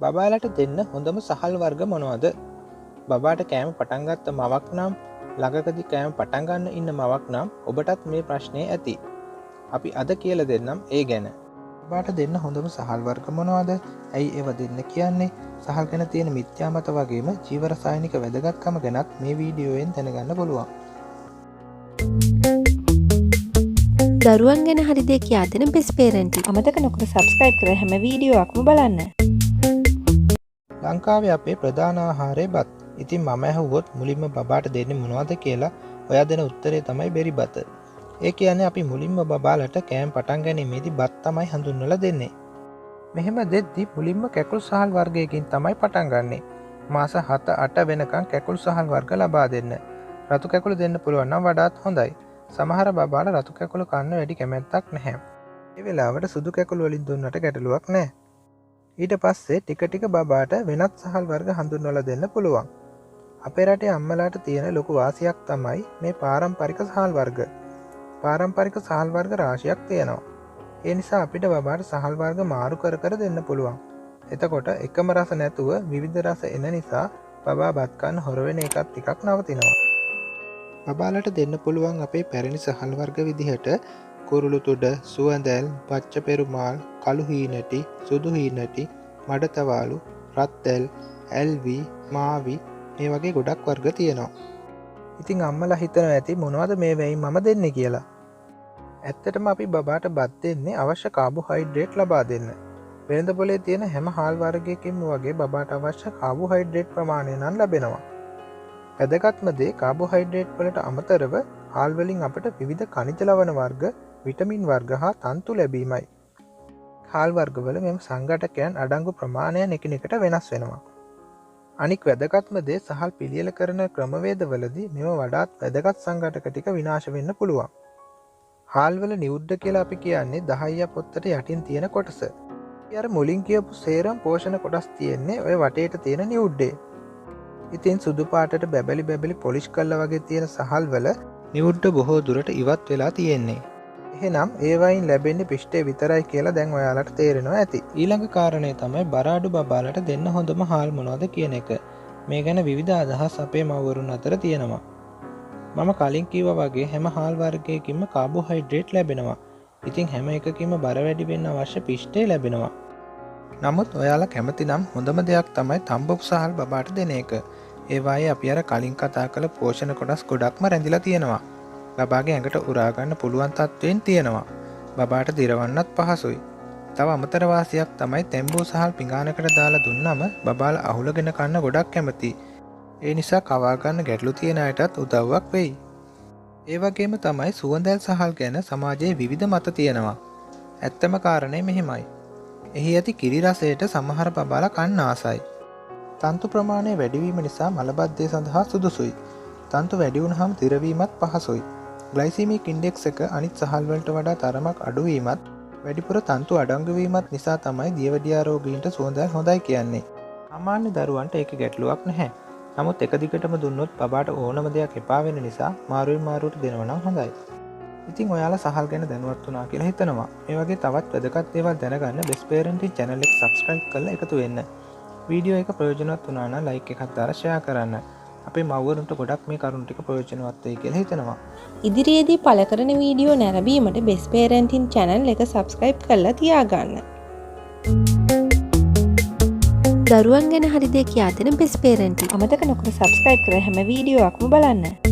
බබාලට දෙන්න හොඳම සහල් වර්ග මොනවද? බබාට කෑම පටන් ගත්ත මවක් නම් ළඟකදී කෑම පටන් ගන්න ඉන්න මවක් නම් ඔබටත් මේ ප්‍රශ්නේ ඇති. අපි අද කියලා දෙන්නම් ඒ ගැන. බබාට දෙන්න හොඳම සහල් වර්ග මොනවද? ඇයි ඒව දෙන්න කියන්නේ? සහල් ගැන තියෙන මිත්‍යා මත වගේම ජීව රසායනික වැදගත්කම ගැනත් මේ වීඩියෝවෙන් දැනගන්න පුළුවන්. දරුවන් ගැන හරි දේ කියා දෙන බෙස් පේරන්ටි. අමතක නොකර සබ්ස්ක්‍රයිබ් කර හැම වීඩියෝවක්ම බලන්න. ලංකාවේ අපේ ප්‍රධාන ආහාරය බත්. ඉතින් මම ඇහුවොත් මුලින්ම බබාට දෙන්නේ මොනවද කියලා ඔයා දෙන උත්තරේ තමයි බෙරි බත. ඒ කියන්නේ අපි මුලින්ම බබාලට කෑම පටන් ගැනීමේදී බත් තමයි හඳුන්වලා දෙන්නේ. මෙහෙම දෙද්දි මුලින්ම කැකුළු සහල් වර්ගයකින් තමයි පටන් ගන්නෙ. මාස 7-8 වෙනකන් කැකුළු සහල් වර්ග ලබා දෙන්න. රතු කැකුළු දෙන්න පුළුවන් නම් වඩාත් හොඳයි. සමහර බබාලා රතු කැකුළු කන්න වැඩි කැමැත්තක් නැහැ. ඒ වෙලාවට සුදු කැකුළු වලින් දුන්නට ගැටලුවක් නැහැ. ඊට පස්සේ ටික ටික බබාට වෙනත් සහල් වර්ග හඳුන්වලා දෙන්න පුළුවන්. අපේ රටේ අම්මලාට තියෙන ලොකු වාසියක් තමයි මේ පාරම්පරික සහල් වර්ග. පාරම්පරික සහල් වර්ග රාශියක් තියෙනවා. ඒ නිසා අපිට බබාට සහල් වර්ග මාරු කර කර දෙන්න පුළුවන්. එතකොට එකම රස නැතුව විවිධ රස එන නිසා බබා බත් කන්න හොර වෙන එකත් ටිකක් නවතිනවා. බබාලට දෙන්න පුළුවන් අපේ පැරණි සහල් වර්ග විදිහට කුරුළු තුඩ, සුවදල්, පච්චපෙරුමාල්, kaluheenati, suduheenati, madathawalu, rathdal, mawee මේ වගේ ගොඩක් වර්ග තියෙනවා. ඉතින් අම්මලා හිතනවා ඇති මොනවද මේ වෙයින් මම දෙන්නේ කියලා. ඇත්තටම අපි බබාට බත් දෙන්නේ අවශ්‍ය කාබෝහයිඩ්‍රේට් ලබා දෙන්න. වෙළඳ පොලේ තියෙන හැම හාල් වර්ගයකින්ම වගේ බබාට අවශ්‍ය කාබෝහයිඩ්‍රේට් ප්‍රමාණය නම් ලැබෙනවා. වැදගත්ම දේ කාබෝහයිඩ්‍රේට් වලට අමතරව හාල් වලින් අපට විවිධ khනිජ ලවණ වර්ග, විටමින් වර්ග හා තන්තු ලැබීමයි. හාල් වර්ගවල මෙම සංඝටකයන් අඩංගු ප්‍රමාණයන් එකිනෙකට වෙනස් වෙනවා. අනික් වැදගත්ම දේ සහල් පිළියෙල කරන ක්‍රමවේදවලදී මෙම වඩාත් වැදගත් සංඝටක ටික විනාශ වෙන්න පුළුවන්. හාල් වල නියුඩ්ඩ කියලා අපි කියන්නේ 10 පොත්තට යටින් තියෙන කොටස. අර මුලින් කියපු සේරම පෝෂණ කොටස් තියෙන්නේ ඔය වටේට තියෙන නියුඩ්ඩේ. ඉතින් සුදු පාටට බැබලි පොලිෂ් කළා වගේ තියෙන සහල් වල නියුඩ්ඩ බොහෝ දුරට ඉවත් වෙලා තියෙන්නේ. එහෙනම් ඒවයින් ලැබෙන්නේ පිෂ්ඨය විතරයි කියලා දැන් ඔයාලට තේරෙනවා ඇති. ඊළඟ කාරණේ තමයි බර අඩු බබාලට දෙන්න හොඳම හාල් මොනවද කියන එක. මේ ගැන විවිධ අදහස් අපේ මව්වරුන් අතර තියෙනවා. මම කලින් කිව්වා වගේ හැම හාල් වර්ගයකින්ම කාබෝහයිඩ්‍රේට් ලැබෙනවා. ඉතින් හැම එකකින්ම බර වැඩි වෙන්න අවශ්‍ය පිෂ්ඨය ලැබෙනවා. නමුත් ඔයාලා කැමති නම් හොඳම දෙයක් තමයි තම්බපු සහල් බබාට දෙන එක. ඒ වායේ අපි අර කලින් කතා කළ පෝෂණ කොටස් ගොඩක්ම රැඳිලා තියෙනවා. බබාගේ ඇඟට උරා ගන්න පුළුවන් තත්ත්වයෙන් තියෙනවා. බබාට දිරවන්නත් පහසුයි. තව අමතර වාසියක් තමයි තෙම්බූ සහල් පිඟානකට දාලා දුන්නම බබාලා අහුලගෙන කන්න ගොඩක් කැමතියි. ඒ නිසා කවා ගන්න ගැටලු තියෙන අයටත් උදව්වක් වෙයි. ඒ වගේම තමයි සුවඳල් සහල් ගැන සමාජයේ විවිධ මත තියෙනවා. ඇත්තම කාරණේ මෙහෙමයි. එහි ඇති කිරි රසයට සමහර බබාලා කන්න ආසයි. තන්තු ප්‍රමාණය වැඩිවීම නිසා මලබද්ධය සඳහා සුදුසුයි. තන්තු වැඩි වුණාම දිරවීමත් පහසුයි. ග්ලයිසීමික් ඉන්ඩෙක්ස් එක අනිත් සහල් වලට වඩා තරමක් අඩු වීමත් වැඩිපුර තන්තු අඩංගු වීමත් නිසා තමයි දියවැඩියා රෝගීන්ට සුවඳල් හොඳයි කියන්නේ. සාමාන්‍ය දරුවන්ට ඒක ගැටලුවක් නැහැ. නමුත් එක දිගටම දුන්නොත් බබාට ඕනම දෙයක් එපා වෙන නිසා මාරුවෙන් මාරුවට දෙනවා නම් හොඳයි. ඉතින් ඔයාලා සහල් ගැන දැනුවත් වුණා කියලා හිතනවා. මේ වගේ තවත් වැදගත් දේවල් දැනගන්න බෙස් පේරන්ටින් channel එක subscribe කරලා එකතු වෙන්න. වීඩියෝ එක ප්‍රයෝජනවත් වුණා නම් like එකක් දාලා share කරන්න. අපේ මව්වරුන්ට ගොඩක් මේ කරුණු ටික ප්‍රයෝජනවත් වෙයි කියලා හිතනවා. ඉදිරියේදී පළ කරන වීඩියෝ නැරඹීමට බෙස් පේරන්ටින් channel එක subscribe කරලා තියාගන්න. දරුවන් ගැන හරි දේ කියා දෙන බෙස් පේරන්ටි. අමතක නොකර subscribe කර හැම වීඩියෝවක්ම බලන්න.